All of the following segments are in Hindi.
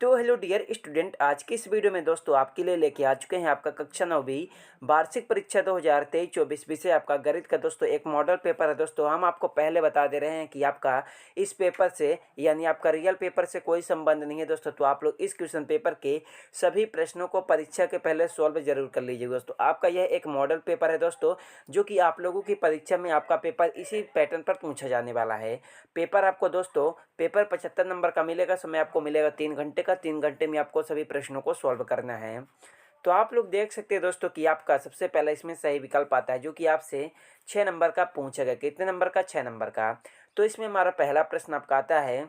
तो हेलो डियर स्टूडेंट, आज की इस वीडियो में दोस्तों आपके लिए लेके आ चुके हैं आपका कक्षा 9वीं वार्षिक परीक्षा 2023-24 विषय आपका गणित का दोस्तों एक मॉडल पेपर है। दोस्तों हम आपको पहले बता दे रहे हैं कि आपका इस पेपर से यानी आपका रियल पेपर से कोई संबंध नहीं है दोस्तों। तो आप लोग इस क्वेश्चन पेपर के सभी प्रश्नों को परीक्षा के पहले सॉल्व जरूर कर लीजिए दोस्तों। आपका यह एक मॉडल पेपर है दोस्तों, जो कि आप लोगों की परीक्षा में आपका पेपर इसी पैटर्न पर पूछा जाने वाला है। पेपर आपको दोस्तों पेपर 75 नंबर का मिलेगा। समय आपको मिलेगा 3 घंटे का। 3 घंटे में आपको सभी प्रश्नों को सॉल्व करना है। तो आप लोग देख सकते हैं दोस्तों कि आपका सबसे पहला इसमें सही विकल्प आता है, जो कि आपसे 6 नंबर का पूछा गया। कितने नंबर का? 6 नंबर का। तो इसमें हमारा पहला प्रश्न आपका आता है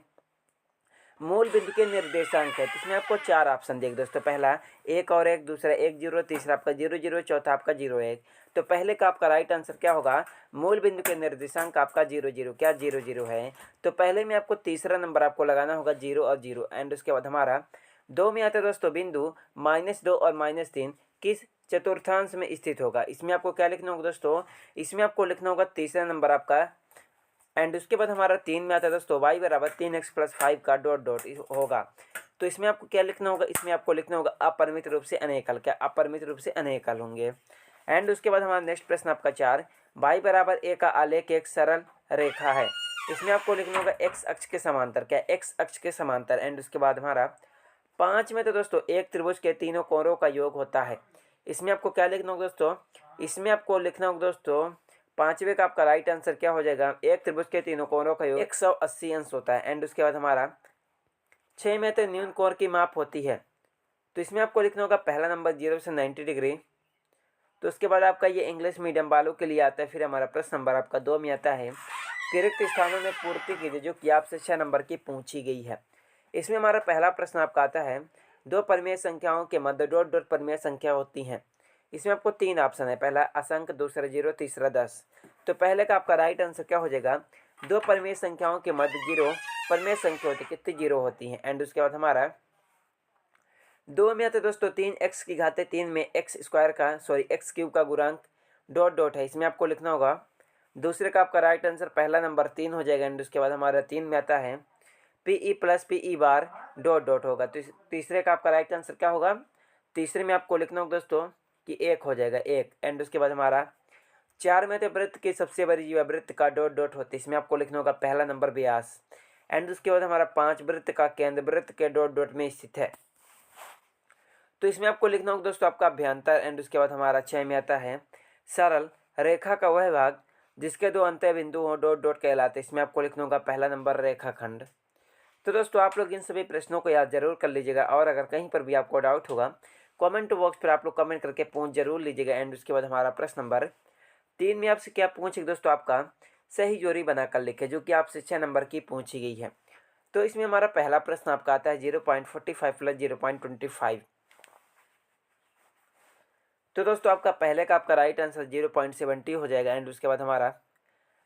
मूल बिंदु के निर्देशांक है। तो इसमें आपको 4 ऑप्शन देख दोस्तों। पहला 1 और 1, दूसरा 1 0, तीसरा आपका 0 0, चौथा आपका 0 1। तो पहले का आपका राइट आंसर क्या होगा? मूल बिंदु के निर्देशांक आपका 0 0, क्या 0 0 है। तो पहले में आपको तीसरा नंबर आपको लगाना होगा 0 और 0। एंड उसके बाद हमारा 2 में आता है दोस्तों बिंदु -2 और -3 किस चतुर्थांश में स्थित होगा। इसमें आपको क्या लिखना होगा दोस्तों? इसमें आपको लिखना होगा तीसरा नंबर आपका। एंड उसके बाद हमारा 3 में आता है दोस्तों y बराबर 3x + 5 का डॉट डॉट होगा। तो इसमें आपको क्या लिखना होगा? इसमें आपको लिखना होगा अपरिमित रूप से अनेकल। क्या अपरिमित रूप से अनेकल होंगे। एंड उसके बाद हमारा नेक्स्ट प्रश्न आपका 4, y बराबर a का आलेख एक सरल रेखा है। इसमें आपको लिखना होगा x अक्ष के समांतर। क्या x अक्ष के समांतर। एंड उसके बाद हमारा 5 में तो दोस्तों एक त्रिभुज के तीनों कोणों का योग होता है। इसमें आपको क्या लिखना होगा दोस्तों? इसमें आपको लिखना होगा दोस्तों 5वें का आपका राइट आंसर क्या हो जाएगा? एक त्रिभुज के तीनों कोणों का योग 180 अंश होता है। एंड उसके बाद हमारा 6 में तो न्यून कोण की माप होती है। तो इसमें आपको लिखना होगा पहला नंबर 0 से 90 डिग्री। तो उसके बाद आपका ये इंग्लिश मीडियम वालों के लिए आता है। फिर हमारा प्रश्न नंबर आपका 2 में आता है रिक्त स्थानों में पूर्ति कीजिए, जो कि आपसे 6 नंबर की पूछी गई है। इसमें हमारा पहला प्रश्न आपका आता है दो परिमेय संख्याओं के मध्य डॉट डॉट परिमेय संख्या होती हैं। इसमें आपको 3 ऑप्शन है। पहला असंख्य, दूसरा 0, तीसरा 10। तो पहले का आपका राइट आंसर क्या हो जाएगा? दो परिमेय संख्याओं के मध्य 0 परिमेय संख्या होती है। कितनी 0 होती है। एंड उसके बाद हमारा 2 में आते दोस्तों 3x की घाते 3 में x³ का गुणांक डॉट डॉट है। इसमें आपको लिखना होगा दूसरे का आपका राइट आंसर पहला नंबर 3 हो जाएगा। एंड उसके बाद हमारा 3 में आता है PE + PE बार डॉट डॉट होगा। तो तीसरे का आपका राइट आंसर क्या होगा? तीसरे में आपको लिखना होगा दोस्तों कि 1 हो जाएगा 1। एंड उसके बाद हमारा 4 में तो वृत्त की सबसे बड़ी जीवा वृत्त का डॉट डॉट होती है। इसमें आपको लिखना होगा पहला नंबर व्यास। एंड उसके बाद हमारा 5 वृत्त का केंद्र वृत्त के डॉट डॉट में स्थित है। तो इसमें आपको लिखना होगा दोस्तों आपका अभ्यंतर। एंड उसके बाद हमारा 6 में आता है सरल रेखा का वह भाग जिसके दो अंत्य बिंदु हो डॉट डॉट कहलाते। इसमें आपको लिखना होगा पहला नंबर रेखाखंड। तो दोस्तों आप लोग इन सभी प्रश्नों को याद जरूर कर लीजिएगा, और अगर कहीं पर भी आपको डाउट होगा कमेंट बॉक्स पर आप लोग कमेंट करके पूछ जरूर लीजिएगा। एंड उसके बाद हमारा प्रश्न नंबर 3 में आपसे क्या पूछे दोस्तों? आपका सही जोड़ी बनाकर लिखे, जो कि आपसे 6 नंबर की पूछी गई है। तो इसमें हमारा पहला प्रश्न आपका आता है 0.45 + 0.25। तो दोस्तों आपका पहले का आपका राइट आंसर 0.70 हो जाएगा। एंड उसके बाद हमारा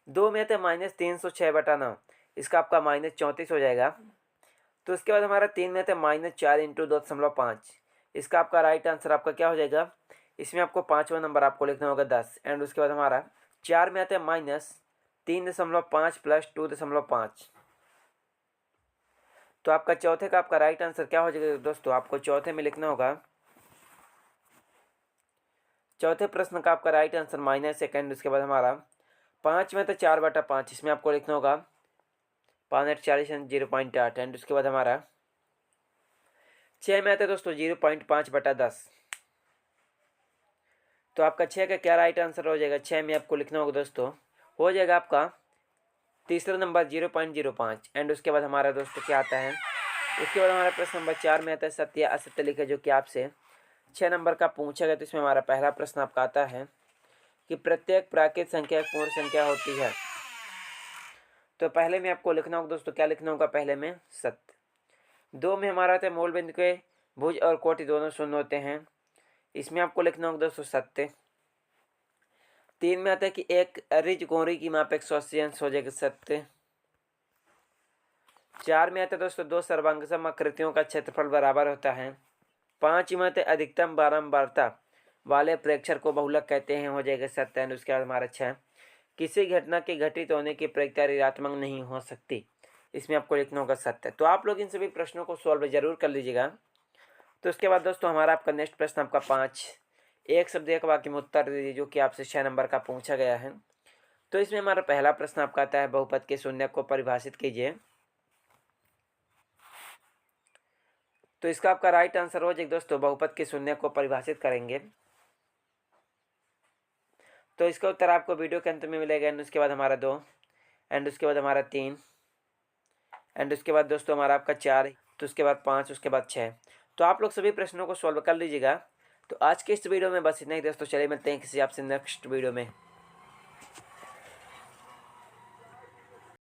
2 में आता है -306/9। इसका आपका -34 हो जाएगा। तो उसके बाद हमारा 3 में आता है -4 × 2.5। इसका आपका राइट आंसर आपका क्या हो जाएगा? इसमें आपको 5वां नंबर आपको लिखना होगा 10। एंड उसके बाद हमारा 4 में आता है -3.5 + 2.5। तो आपका चौथे का आपका राइट आंसर क्या हो जाएगा दोस्तों? आपको चौथे में लिखना होगा, चौथे प्रश्न का आपका राइट आंसर -1। एंड उसके बाद हमारा 5 में तो 4/5। इसमें आपको लिखना होगा 5 × 40 = 0.8। एंड उसके बाद हमारा 6 में आता है दोस्तों 0.5/10। तो आपका 6 का क्या राइट आंसर हो जाएगा? 6 में आपको लिखना होगा दोस्तों हो जाएगा आपका तीसरा नंबर 0.05। एंड उसके बाद हमारा दोस्तों क्या आता है? उसके बाद हमारा प्रश्न नंबर 4 में आता है सत्य या असत्य लिखे, जो कि आपसे 6 नंबर का पूछा गया। तो इसमें हमारा पहला प्रश्न आपका आता है कि प्रत्येक प्राकृत संख्या एक पूर्ण संख्या होती है। तो पहले में आपको लिखना होगा दोस्तों, क्या लिखना होगा? पहले में सत्य। 2 में हमारा आता है मूल बिंदु के भुज और कोटि दोनों शून्य होते हैं। इसमें आपको लिखना होगा दोस्तों सत्य। 3 में आता है कि एक रिज गोरी की माप 180 अंश हो जाएगा, सत्य। 4 में आता है दोस्तों दो सर्वांगसम आकृतियों का क्षेत्रफल बराबर होता है। 5 में आता है अधिकतम बारंबारता वाले प्रेक्षर को बहुलक कहते हैं, हो जाएगा सत्य। एंड उसके बाद हमारा 6 किसी घटना के घटित होने की प्रक्रिया ऋणात्मक नहीं हो सकती। इसमें आपको लिखना होगा सत्य। तो आप लोग इन सभी प्रश्नों को सॉल्व जरूर कर लीजिएगा। तो उसके बाद दोस्तों हमारा आपका नेक्स्ट प्रश्न आपका 5, एक शब्द एक वाक्य में उत्तर दीजिए, जो कि आपसे 6 नंबर का पूछा गया है। तो इसमें हमारा पहला प्रश्न आपका आता है, बहुपद के शून्य को परिभाषित कीजिए। तो इसका आपका राइट आंसर हो जाएगा दोस्तों, बहुपद के शून्य को परिभाषित करेंगे। तो इसका उत्तर आपको वीडियो के अंत में मिलेगा। एंड उसके बाद हमारा 2, एंड उसके बाद हमारा 3, एंड उसके बाद दोस्तों हमारा आपका 4, तो उसके बाद 5, उसके बाद 6। तो आप लोग सभी प्रश्नों को सॉल्व कर लीजिएगा। तो आज के इस वीडियो में बस इतना ही दोस्तों। चलिए मिलते हैं किसी आपसे नेक्स्ट वीडियो में।